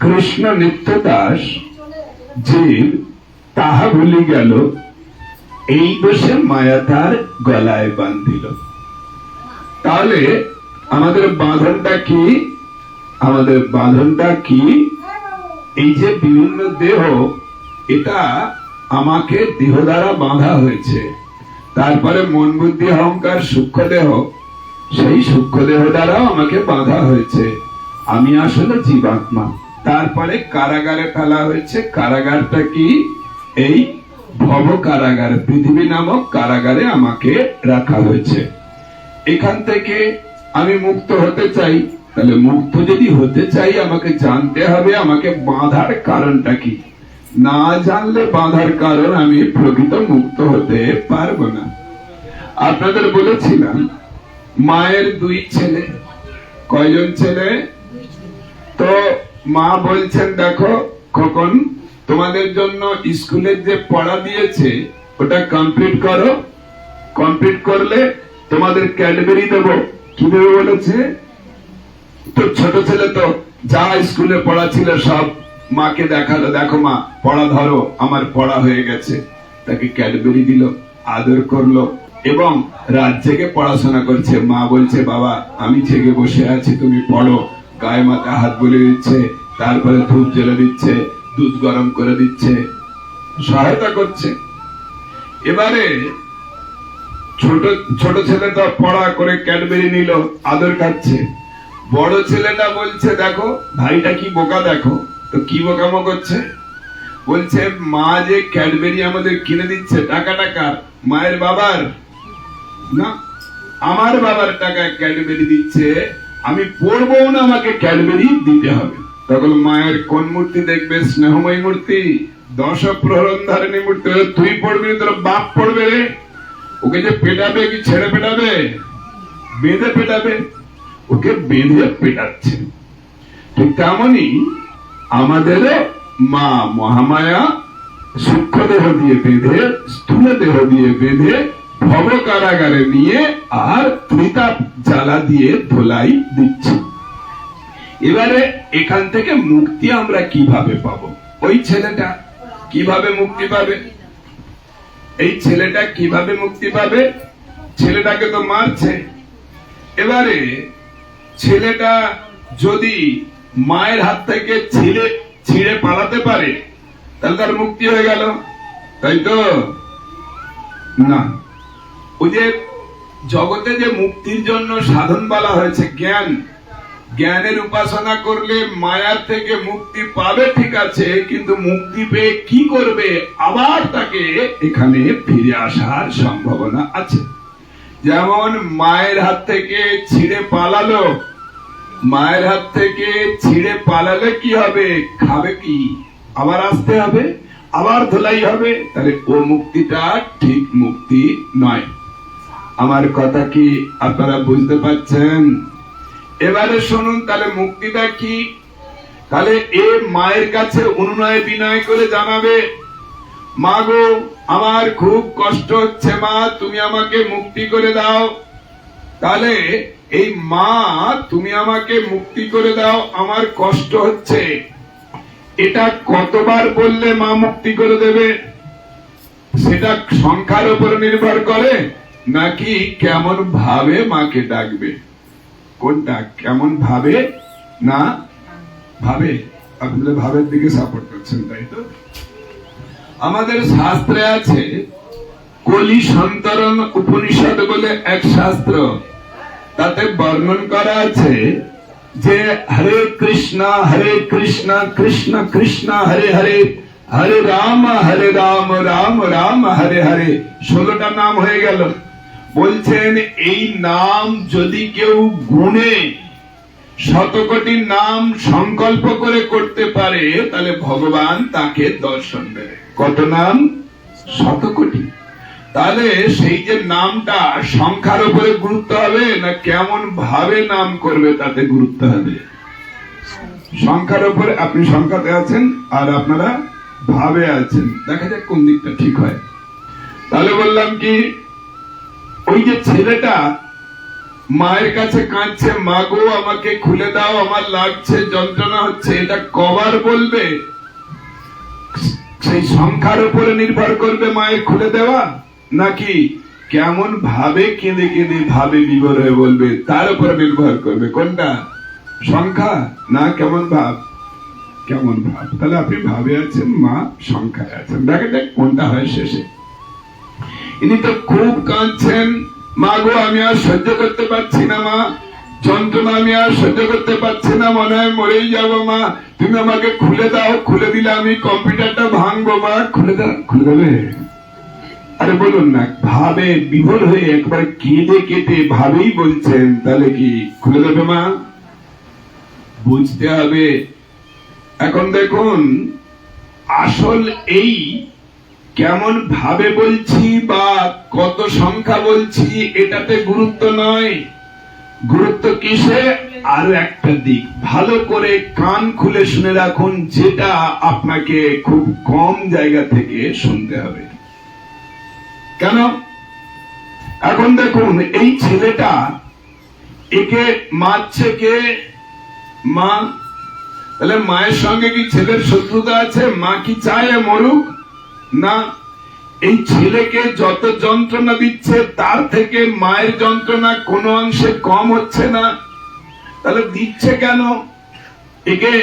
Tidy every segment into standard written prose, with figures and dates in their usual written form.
কৃষ্ণ নিত্যদাস জীব তাহা ভুলি গেল, এই দোষে মায়া তার গলায় বান্ধিল। তাহলে আমাদের বাঁধনটা কি? আমাদের বাঁধনটা কি? এই যে বিভিন্ন দেহ, এটা আমাকে দেহ দ্বারা বাঁধা হয়েছে। তারপরে মন বুদ্ধি অহংকার সূক্ষ্ম দেহ, সেই সূক্ষ্ম দেহ দ্বারাও আমাকে বাঁধা হয়েছে। আমি আসলে জীবাত্মা। তারপরে কারাগারে ফেলা হয়েছে। কারাগারটা কি? এই ভব কারাগার, পৃথিবী নামক কারাগারে আমাকে রাখা হয়েছে। এখান থেকে আমি মুক্ত হতে চাই। তাহলে মুক্ত যদি হতে চাই, আমাকে জানতে হবে আমাকে বাঁধার কারণটা কি। না জানলে বাঁধার কারণ আমি প্রকৃত মুক্ত হতে পারবো না। আপনাদের বলেছিলাম মায়ের দুই ছেলে। কয়জন ছেলে? তো মা বলছেন, দেখো খোকন, তোমাদের জন্য স্কুলের যে পড়া দিয়েছে ওটা কমপ্লিট করো। কমপ্লিট করলে তোমাদের ক্যাডবেরি দেবো। কি দেবো বলেছে? তো ছোট ছেলে তো যা স্কুলে পড়া ছিল সব মাকে দেখালো, দেখো মা পড়া ধরো, আমার পড়া হয়ে গেছে। তাকে ক্যাডবেরি দিল, আদর করলো এবং রাত জেগে পড়াশোনা করছে। মা বলছে, বাবা আমি জেগে বসে আছি, তুমি পড়ো। গায়ে মাথায় হাত বুলিয়ে দিচ্ছে, তারপরে ধূপ জ্বেলে দিচ্ছে, দুধ গরম করে দিচ্ছে, সহায়তা করছে। এবারে ছোট ছোট ছেলে তো পড়া করে ক্যাডবেরি নিল, আদর খাচ্ছে। বড় ছেলেটা বলছে, দেখো ভাইটা কি বোকা, দেখো তো কি বোকামো করছে। বলছে, মা যে ক্যাডবেরি আমাদের কিনে দিচ্ছে, টাকাটা কার? মায়ের বাবার না, আমার বাবার টাকায় ক্যাডবেরি দিচ্ছে, আমি পড়বো না, আমাকে ক্যাডবেরি দিতে হবে। তখন মায়ের কোন মূর্তি দেখবে? স্নেহময়ী মূর্তি, দশ প্রহরণ ধারণী মূর্তি। তুই পড়বি, তোর বাপ পড়বে রে। ওকে যে পেটাবে, কি ছেড়ে পেটাবে? বেঁধে পেটাবে। ওকে বেঁধে পেটাচ্ছে। ঠিক তেমনই আমাদের মা মহামায়া সূক্ষ্ম দেহ দিয়ে বেঁধে, স্থূল দেহ দিয়ে বেঁধে ভব কারাগারে নিয়ে আর ত্রিতাপ জ্বালা দিয়ে ধোলাই দিচ্ছে। এবারে এখান থেকে মুক্তি আমরা কিভাবে পাবো? ওই ছেলেটা কিভাবে মুক্তি পাবে? এই ছেলেটা কিভাবে মুক্তি পাবে? ছেলেটাকে তো মারছে। এবারে ছেলেটা যদি মায়ের হাত থেকে ছিঁড়ে পালাতে পারে, তাহলে তার মুক্তি হয়ে গেল, তাই তো না? ওই যে জগতে যে মুক্তির জন্য সাধন বলা হয়েছে, জ্ঞান, জ্ঞানের উপাসনা করলে মায়ার থেকে মুক্তি পাবে, ঠিক আছে, কিন্তু মুক্তি পেয়ে কি করবে? আবার তাকে এখানে ফিরে আসার সম্ভাবনা আছে। যেমন মায়ের হাত থেকে ছিঁড়ে পালালো, মায়ের হাত থেকে ছিঁড়ে পালালে কি হবে? খাবে কি? আবার আসতে হবে, আবার ধোলাই হবে। তাহলে ও মুক্তিটা ঠিক মুক্তি নয়। আমার কথা কি আপনারা বুঝতে পারছেন? এবারে শুনুন, তাহলে মুক্তিটা কি? তাহলে এ মায়ের কাছে অনুনয় বিনয় করে জানাবে, মা গো, আমার খুব কষ্ট হচ্ছে, মা তুমি আমাকে মুক্তি করে দাও। তাহলে এই মা, তুমি আমাকে মুক্তি করে দাও, আমার কষ্ট হচ্ছে, এটা কতবার বললে মা মুক্তি করে দেবে? সেটা সংখ্যার উপর নির্ভর করে, নাকি কেমন ভাবে মাকে ডাকবে? কোনটা? কেমন ভাবে না ভাবে? আপনাদের ভাবের দিকে সাপোর্ট করছেন, তাই তো? আমাদের শাস্ত্রে আছে কলি সন্তরণ উপনিষদ বলে এক শাস্ত্র, তাতে বর্ণন করা আছে যে হরে কৃষ্ণ কৃষ্ণ কৃষ্ণ হরে হরে, হরে রাম রাম রাম হরে হরে। 16টা নাম হয়ে গেল। বলছেন এই নাম যদি কেউ গুণে 100 কোটি নাম সংকল্প করে করতে পারে, তাহলে ভগবান তাকে দর্শন দেবে। কত নাম? 100 কোটি। তাহলে সেই যে নামটা সংখ্যার উপরে গুরুত্ব হবে, না কেমন ভাবে নাম করবে তাতে গুরুত্ব হবে? সংখ্যার উপরে। আপনি সংখ্যাতে আছেন আর আপনারা ভাবে আছেন, দেখা যাক কোন দিকটা ঠিক হয়। তাহলে বললাম কি, ওই যে ছেলেটা মায়ের কাছে কাঁদছে, মা গো আমাকে খুলে দাও, আমার লাগছে, যন্ত্রণা হচ্ছে, এটা কবার বলবে? সেই সংখ্যার উপরে নির্ভর করবে মায়ের খুলে দেওয়া, নাকি কেমন ভাবে কেঁদে কেঁদে ভাবে বিভোর হয়ে বলবে তার উপর নির্ভর করবে? কোনটা, সংখ্যা না কেমন ভাব? কেমন ভাব? তাহলে আপনি ভাবে আছেন, মা সংখ্যায় আছেন, দেখে দেখ কোনটা হয় শেষে। ইনি তো খুব কাঁদছেন, মা গো আমি আর সহ্য করতে পারছি না, মা যন্ত্রণা আমি আর সহ্য করতে পারছি না, মনে হয় মরেই যাবো, মা তুমি আমাকে খুলে দাও, খুলে দিলে আমি কম্পিউটারটা ভাঙবো, মা খুলে দাও। খুলে দেবে? আরে বলুন না, ভাবে বিভোর হয়ে একবার কেঁদে কেটে ভাবেই বলছেন, তাহলে কি খুলে দেবে মা? বুঝতে হবে। এখন দেখুন, আসল এই কেমন ভাবে বলছি বা কত সংখ্যা বলছি এটাতে গুরুত্ব নয়, গুরুত্ব কিসে? আরো একটা দিক ভালো করে কান খুলে শুনে রাখুন, যেটা আপনাকে খুব কম জায়গা থেকে শুনতে হবে। কেন? এখন দেখুন, এই ছেলেটা, একে মারছে কে? মা। তাহলে মায়ের সঙ্গে কি ছেলের শত্রুতা আছে? মা কি চায় মরুক? না। এই ছেলেকে যত যন্ত্রণা দিচ্ছে তার থেকে মায়ের যন্ত্রণা কোনো অংশে কম হচ্ছে না। তাহলে দিচ্ছে কেন? একে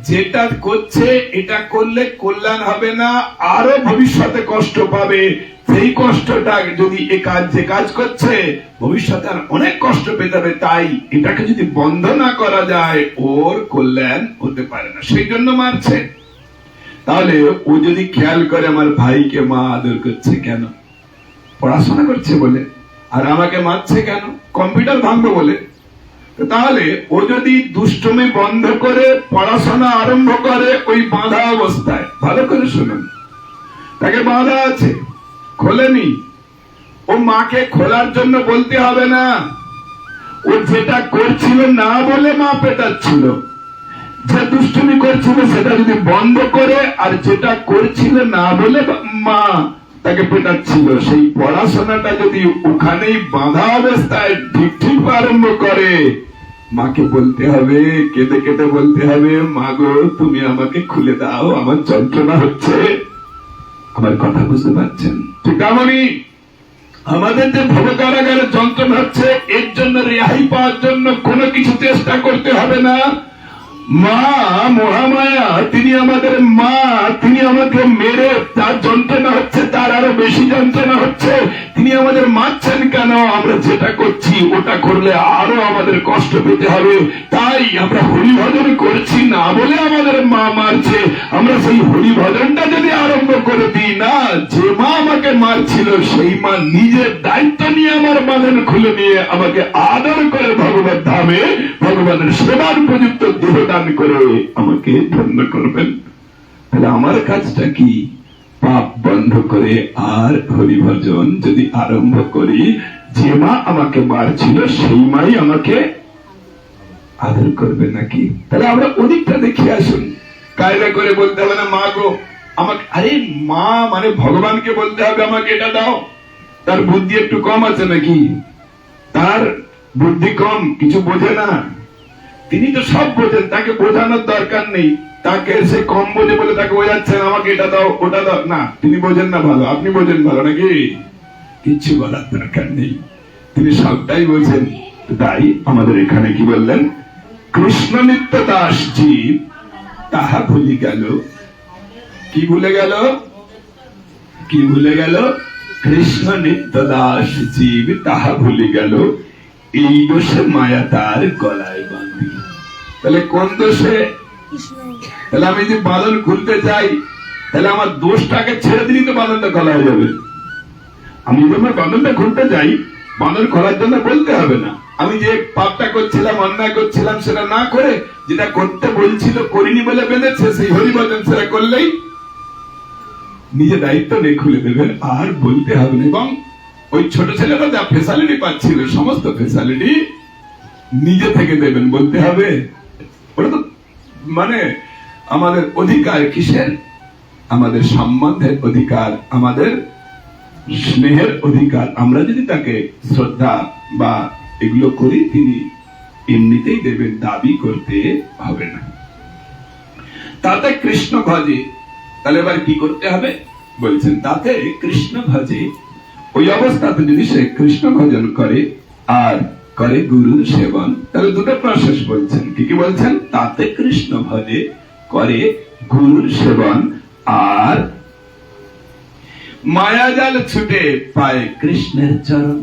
যেটা করছে, এটা করলে কল্যাণ হবে না, আরো ভবিষ্যতে কষ্ট পাবে। সেই কষ্টটা যদি যে কাজ করছে ভবিষ্যতে আর অনেক কষ্ট পেতে হবে, তাই এটাকে যদি বন্ধ না করা যায় ওর কল্যাণ হতে পারে না, সেই জন্য মারছে। তাহলে ও যদি খেয়াল করে আমার ভাইকে মা আদর করছে কেন? পড়াশোনা করছে বলে। আর আমাকে মারছে কেন? কম্পিউটার ভাঙবো বলে। তাহলে ও যদি দুষ্টুমি বন্ধ করে পড়াশোনা আরম্ভ করে ওই বাঁধা অবস্থায়, ভালো করে শুনুন, তাকে বাঁধা আছে, খোলেনি, ও মাকে খোলার জন্য বলতে হবে না। ও যেটা করছিল না বলে মা পেটাচ্ছিল, যে দুষ্টুমি করছিল সেটা যদি বন্ধ করে, আর যেটা করছিল না বলে মা তাকে পেটাচ্ছিল, সেই পড়াশোনাটা যদি ওখানেই বাঁধা অবস্থায় ঠিক ঠিক আরম্ভ করে, মাকে বলতে হবে, কেঁদে কেটে বলতে হবে, মা গো তুমি আমাকে খুলে দাও, আমার যন্ত্রণা হচ্ছে। আমার কথা বুঝতে পারছেন? ঠিক তেমনই আমাদের যে ভবকারাগারে যন্ত্রণা হচ্ছে, এর জন্য রেহাই পাওয়ার জন্য কোনো কিছু চেষ্টা করতে হবে না। মা মহামায়া, তিনি আমাদের মা, তিনি আমাকে মেরে তার যন্ত্রণা হচ্ছে, তার আরো বেশি যন্ত্রণা হচ্ছে, তিনি আমাদের মারছেন কেন? আমরা যেটা করছি ওটা করলে আরো আমাদের কষ্ট পেতে হবে, তাই আমরা হরিভজন করছি না বলে আমাদের মা মারছে। আমরা সেই হরিভজনটা যদি আরম্ভ করে দিই না, যে মা আমাকে মারছিল সেই মা নিজের দায়িত্ব নিয়ে আমার বাঁধন খুলে নিয়ে আমাকে আদর করে ভগবত ধামে ভগবানের সেবার উপযুক্ত দেহদান করে আমাকে ধন্য করবেন। তাহলে আমার কাজটা কি? পাপ বন্ধ করে আর হরিভজন যদি আরম্ভ করি, যে মা আমাকে মারছিল সেই মাই আমাকে আদর করবে নাকি? তাহলে আমরা ওদিকটা দেখে আসুন। কায়দা করে বলতে হবে না, মা গো আমাকে, আরে মা মানে ভগবানকে বলতে হবে আমাকে এটা দাও। তার বুদ্ধি একটু কম আছে নাকি? তার বুদ্ধি কম, কিছু বোঝে না। তিনি তো সব বোঝেন, তাকে বোঝানোর দরকার নেই। তাকে সে কম বোঝে বলে তাকে বোঝাচ্ছেন আমাকে এটা দাও ওটা দাও, না তিনি বোঝেন না ভালো, আপনি বোঝেন ভালো নাকি? কিচ্ছু বলার দরকার নেই, তিনি সবটাই বোঝেন। তাই আমাদের এখানে কি বললেন? কৃষ্ণ নিত্য দাস জীব তাহা ভুলে গেল। কি ভুলে গেল? কি ভুলে গেল? কৃষ্ণ নিত্য দাস জীব তাহা ভুলে গেল, এই দোষে মায়া তার গলায় বাঁধিল। তাহলে কোন দোষে? তাহলে আমি যদি বাঁধন খুলতে চাই, তাহলে আমার দোষটাকে ছেড়ে দিলেই তো বাঁধনটা খোলা হয়ে যাবে। আমি যদি আমার বাঁধনটা খুলতে যাই, বাঁধন খোলার জন্য বলতে হবে না। আমি যে পাপটা করছিলাম, অন্যায় করছিলাম, সেটা না করে যেটা করতে বলছিল করিনি বলে বেঁধেছে, সেই হরিভজন সেটা করলেই নিজে দায়িত্ব নিয়ে খুলে দেবেন, আর বলতে হবে না। এবং ওই ছোট ছেলেরা যা ফেসিলিটি পাচ্ছিল, সমস্ত ফেসিলিটি নিজে থেকে দেবেন, বলতে হবে। ওটা তো মানে আমাদের অধিকার কিসের? আমাদের সম্বন্ধের অধিকার, আমাদের স্নেহের অধিকার। আমরা যদি তাকে শ্রদ্ধা বা এগুলো করে তিনি এমনিতেই দেবেন, দাবি করতে হবে না। তাতে কৃষ্ণ ভজে, তাহলে এবার কি করতে হবে বলছেন, তাতে কৃষ্ণ ভজে, ওই অবস্থাতে যদি সে কৃষ্ণ ভজন করে আর করে গুরুর সেবন, তাহলে দুটো প্রসেস বলছেন। কি কি বলছেন? তাতে কৃষ্ণ ভজে, করে গুরুর সেবন, আর মায়াজাল ছুটে পায় কৃষ্ণের চরণ।